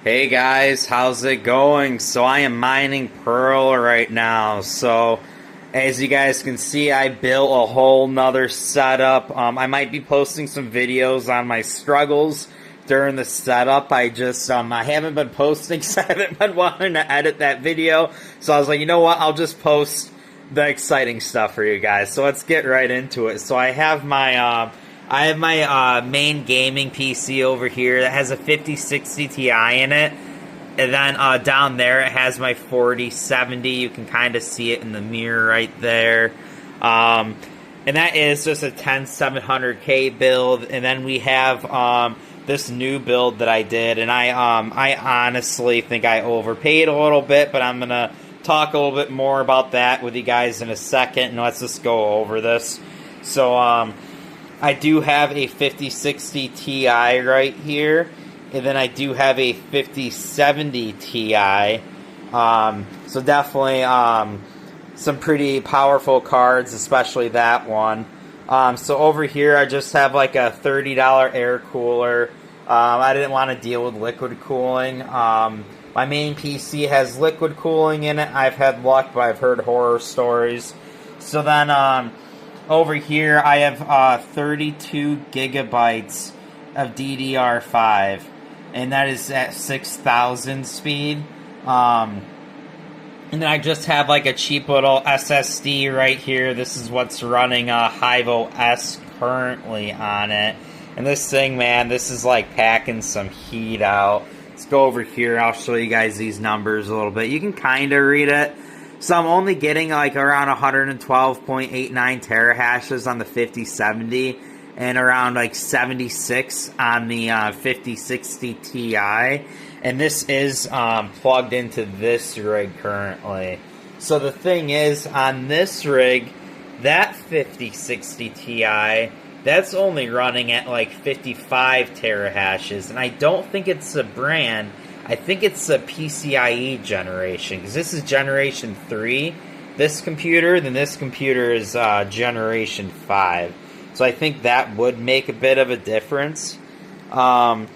Hey guys, how's it going? So I am mining Pearl right now. So as you guys can see, I built a whole nother setup. I might be posting some videos on my struggles during the setup. I haven't been posting because I haven't been wanting to edit that video. So I was like, you know what? I'll just post the exciting stuff for you guys. So let's get right into it. So I have my main gaming PC over here that has a 5060 Ti in it. And then down there it has my 4070. You can kind of see it in the mirror right there. And that is just a 10700K build. And then we have this new build that I did. And I honestly think I overpaid a little bit, but I'm going to talk a little bit more about that with you guys in a second. And let's just go over this. So, I do have a 5060 Ti right here, and then I do have a 5070 Ti. So definitely some pretty powerful cards, especially that one. So over here, I just have like a $30 air cooler. I didn't want to deal with liquid cooling. My main PC has liquid cooling in it. I've had luck, but I've heard horror stories. So then, over here, I have 32 gigabytes of DDR5, and that is at 6,000 speed. And then I just have like a cheap little SSD right here. This is what's running Hivo S currently on it. And this thing, man, this is like packing some heat out. Let's go over here. I'll show you guys these numbers a little bit. You can kind of read it. So I'm only getting like around 112.89 terahashes on the 5070 and around like 76 on the 5060 Ti. And this is plugged into this rig currently. So the thing is, on this rig, that 5060 Ti, that's only running at like 55 terahashes. And I don't think it's a brand. I think it's a PCIe generation, because this is generation 3, this computer, then this computer is generation 5. So I think that would make a bit of a difference. I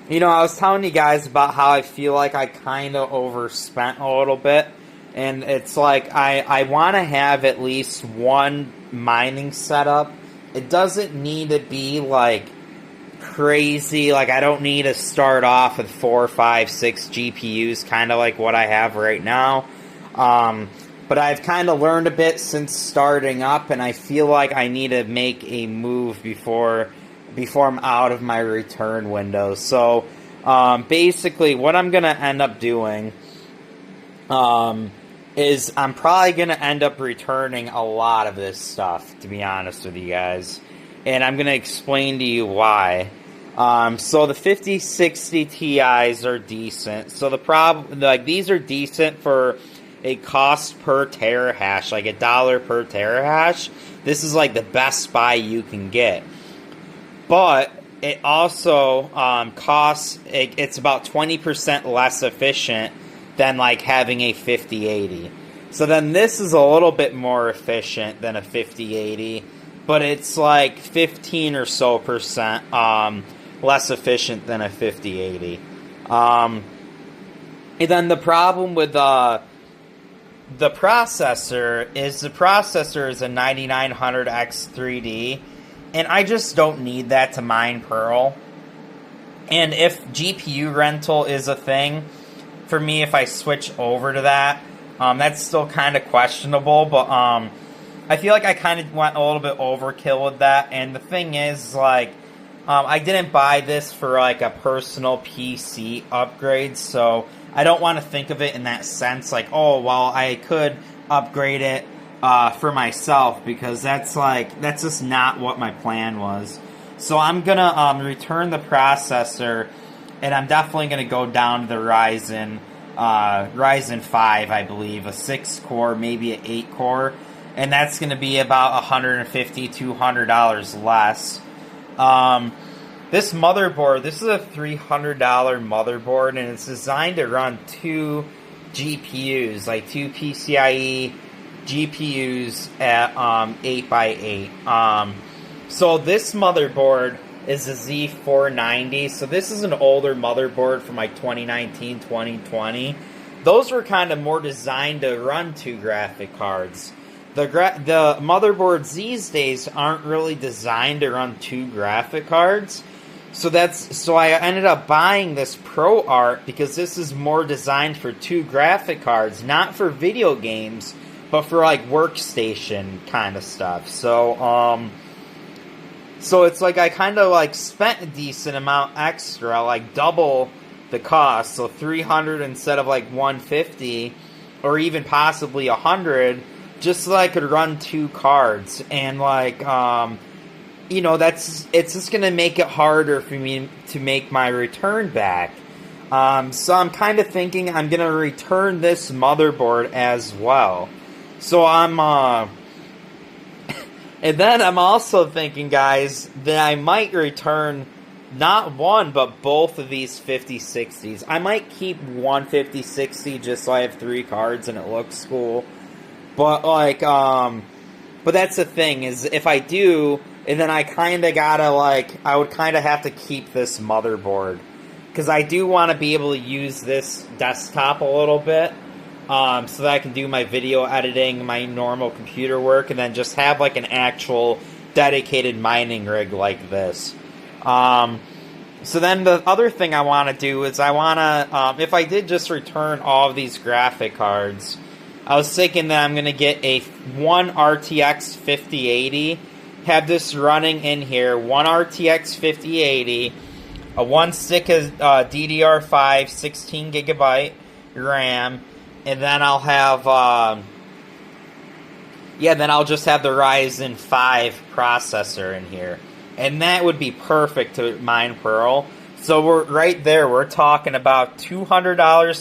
was telling you guys about how I feel like I kind of overspent a little bit. And it's like I want to have at least one mining setup. It doesn't need to be like crazy. Like, I don't need to start off with 4, 5, 6 GPUs, kind of like what I have right now. But I've kind of learned a bit since starting up, and I feel like I need to make a move before I'm out of my return window. So basically what I'm going to end up doing is I'm probably going to end up returning a lot of this stuff, to be honest with you guys. And I'm going to explain to you why. So the 5060 Ti's are decent. So the problem, like, these are decent for a cost per terahash, like $1 per terahash. This is like the best buy you can get. But it also costs, it's about 20% less efficient than like having a 5080. So then this is a little bit more efficient than a 5080. But it's like 15 or so percent less efficient than a 5080. And then the problem with the processor is a 9900X3D, and I just don't need that to mine Pearl. And if GPU rental is a thing, for me, if I switch over to that, that's still kind of questionable, but I feel like I kind of went a little bit overkill with that. And the thing is, like, I didn't buy this for like a personal PC upgrade, so I don't want to think of it in that sense, like, oh, well, I could upgrade it for myself, because that's just not what my plan was. So I'm gonna return the processor, and I'm definitely gonna go down to the Ryzen 5, I believe, a 6-core, maybe an 8-core. And that's going to be about $150, $200 less. This motherboard, this is a $300 motherboard, and it's designed to run 2 GPUs, like 2 PCIe GPUs at 8x8. So this motherboard is a Z490. So this is an older motherboard from like 2019, 2020. Those were kind of more designed to run 2 graphic cards. The motherboards these days aren't really designed to run 2 graphic cards. So I ended up buying this ProArt because this is more designed for 2 graphic cards, not for video games, but for like workstation kind of stuff. So it's like I kind of like spent a decent amount extra, like double the cost, so 300 instead of like 150 or even possibly 100, just so I could run 2 cards. And like you know, it's just gonna make it harder for me to make my return back. So I'm kind of thinking I'm gonna return this motherboard as well. So and then I'm also thinking, guys, that I might return not one, but both of these 5060s. I might keep one 5060 just so I have 3 cards and it looks cool. But like, but that's the thing, is if I do, and then I kind of gotta like, I would kind of have to keep this motherboard, because I do want to be able to use this desktop a little bit, so that I can do my video editing, my normal computer work, and then just have like an actual dedicated mining rig like this. So then the other thing I want to do is I want to, if I did just return all of these graphic cards, I was thinking that I'm going to get one RTX 5080, have this running in here, one RTX 5080, one stick of DDR5 16GB RAM, and then I'll have, then I'll just have the Ryzen 5 processor in here. And that would be perfect to mine Pearl. So we're right there. We're talking about $200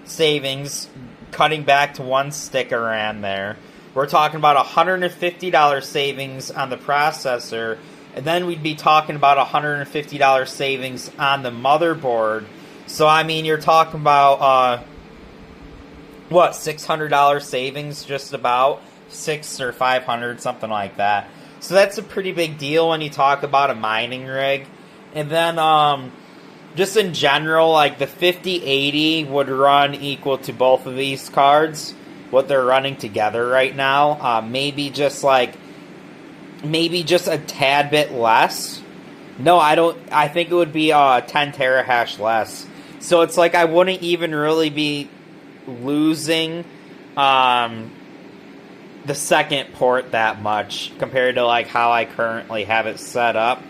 savings, cutting back to one stick of RAM there. We're talking about $150 savings on the processor, and then we'd be talking about $150 savings on the motherboard. So I mean, you're talking about $600 savings, just about $600 or $500, something like that. So that's a pretty big deal when you talk about a mining rig. And then just in general, like the 5080 would run equal to both of these cards, what they're running together right now. Maybe just a tad bit less. No, I think it would be 10 terahash less. So it's like I wouldn't even really be losing the second port that much compared to like how I currently have it set up,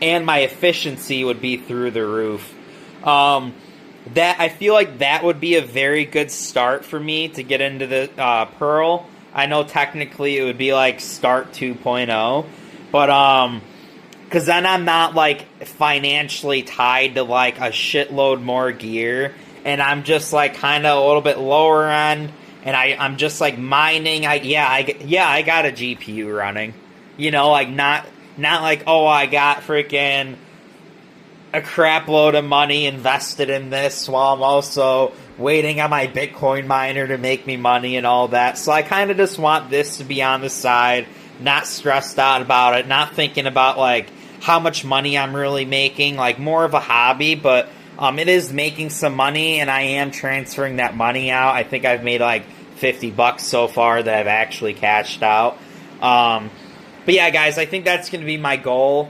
and my efficiency would be through the roof. That I feel like that would be a very good start for me to get into the Pearl. I know technically it would be like start 2.0, but because then I'm not like financially tied to like a shitload more gear, and I'm just like kind of a little bit lower end. And I'm just like mining. I got a GPU running. You know, like not like, oh, I got freaking a crap load of money invested in this while I'm also waiting on my Bitcoin miner to make me money and all that. So I kind of just want this to be on the side, not stressed out about it, not thinking about like how much money I'm really making, like more of a hobby, but it is making some money, and I am transferring that money out. I think I've made like $50 so far that I've actually cashed out. But yeah, guys, I think that's going to be my goal.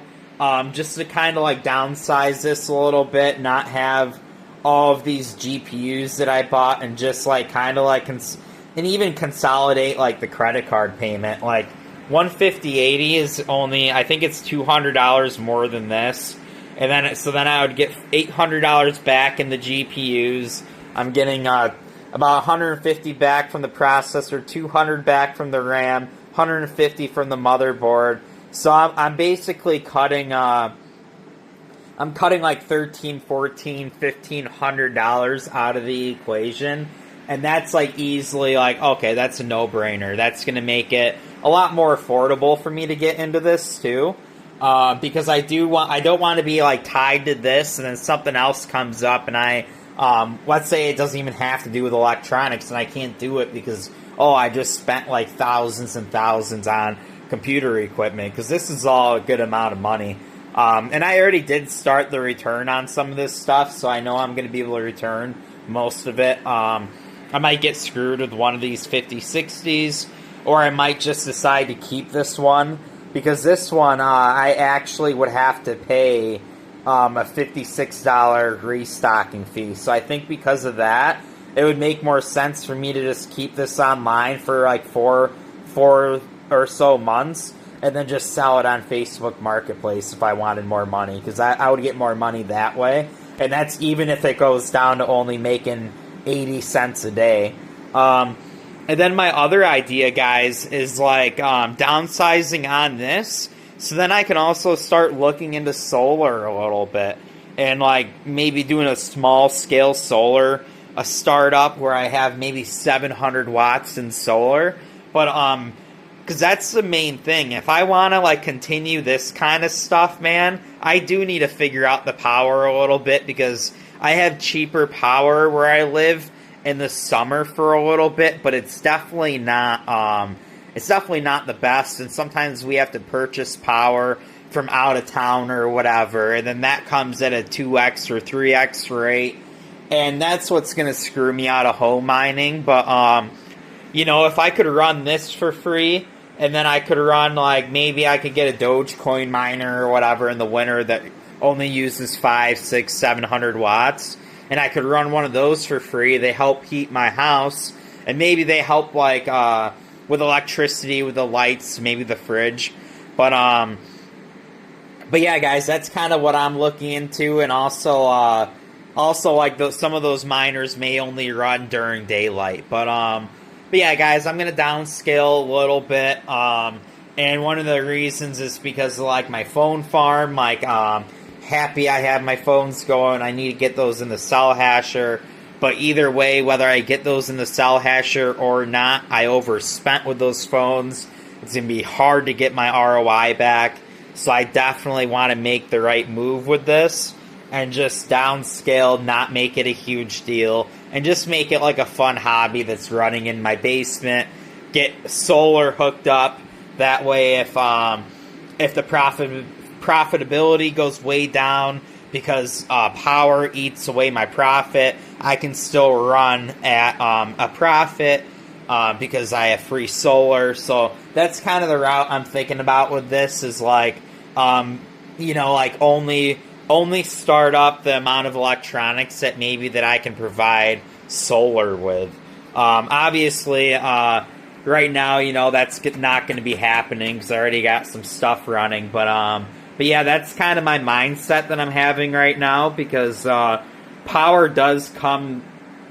Just to kind of like downsize this a little bit, not have all of these GPUs that I bought, and just like kind of like, and even consolidate like the credit card payment. Like 15080 is only, I think it's $200 more than this. And then I would get $800 back in the GPUs. I'm getting about $150 back from the processor, $200 back from the RAM, $150 from the motherboard. So I'm basically cutting. I'm cutting like $1,300, $1,400, $1,500 out of the equation, and that's like easily like, okay, that's a no-brainer. That's going to make it a lot more affordable for me to get into this too. Because I don't want to be like tied to this, and then something else comes up, and let's say it doesn't even have to do with electronics, and I can't do it because, I just spent like thousands and thousands on computer equipment, because this is all a good amount of money. And I already did start the return on some of this stuff, so I know I'm going to be able to return most of it. I might get screwed with one of these 50/60s, or I might just decide to keep this one, because this one I actually would have to pay a $56 restocking fee. So I think because of that, it would make more sense for me to just keep this online for like four or so months, and then just sell it on Facebook Marketplace if I wanted more money, because I would get more money that way. And that's even if it goes down to only making 80 cents a day. And then my other idea, guys, is like downsizing on this. So then I can also start looking into solar a little bit. And like maybe doing a small scale solar, a startup where I have maybe 700 watts in solar. But because that's the main thing. If I want to like continue this kind of stuff, man, I do need to figure out the power a little bit, because I have cheaper power where I live in the summer for a little bit, but it's definitely not the best. And sometimes we have to purchase power from out of town or whatever, and then that comes at a 2x or 3x rate, and that's what's going to screw me out of home mining. But you know, if I could run this for free, and then I could run, like, maybe I could get a Dogecoin miner or whatever in the winter that only uses 5, 6, 700 watts, and I could run one of those for free. They help heat my house, and maybe they help, like, with electricity, with the lights, maybe the fridge. But yeah, guys, that's kind of what I'm looking into. And also like some of those miners may only run during daylight. But yeah, guys, I'm going to downscale a little bit. And one of the reasons is because of, like, my phone farm. Like, happy I have my phones going. I need to get those in the cell hasher. But either way, whether I get those in the cell hasher or not, I overspent with those phones. It's going to be hard to get my ROI back. So I definitely want to make the right move with this and just downscale, not make it a huge deal, and just make it like a fun hobby that's running in my basement. Get solar hooked up. That way, if the profitability goes way down because power eats away my profit, I can still run at a profit because I have free solar. So that's kind of the route I'm thinking about with this, is like, you know, like only start up the amount of electronics that I can provide solar with. Obviously, right now, you know, that's not going to be happening because I already got some stuff running. But yeah, that's kind of my mindset that I'm having right now, because power does come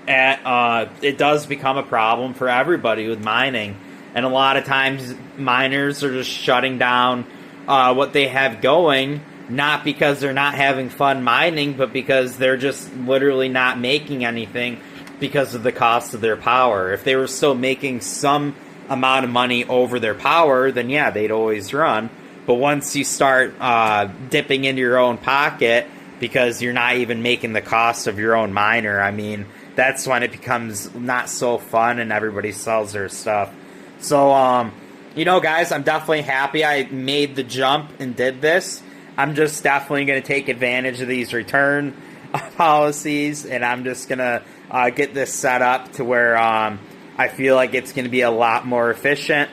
at it does become a problem for everybody with mining, and a lot of times miners are just shutting down what they have going, not because they're not having fun mining, but because they're just literally not making anything because of the cost of their power. If they were still making some amount of money over their power, then yeah, they'd always run. But once you start dipping into your own pocket because you're not even making the cost of your own miner, I mean, that's when it becomes not so fun and everybody sells their stuff. So, you know, guys, I'm definitely happy I made the jump and did this. I'm just definitely going to take advantage of these return policies, and I'm just going to get this set up to where I feel like it's going to be a lot more efficient.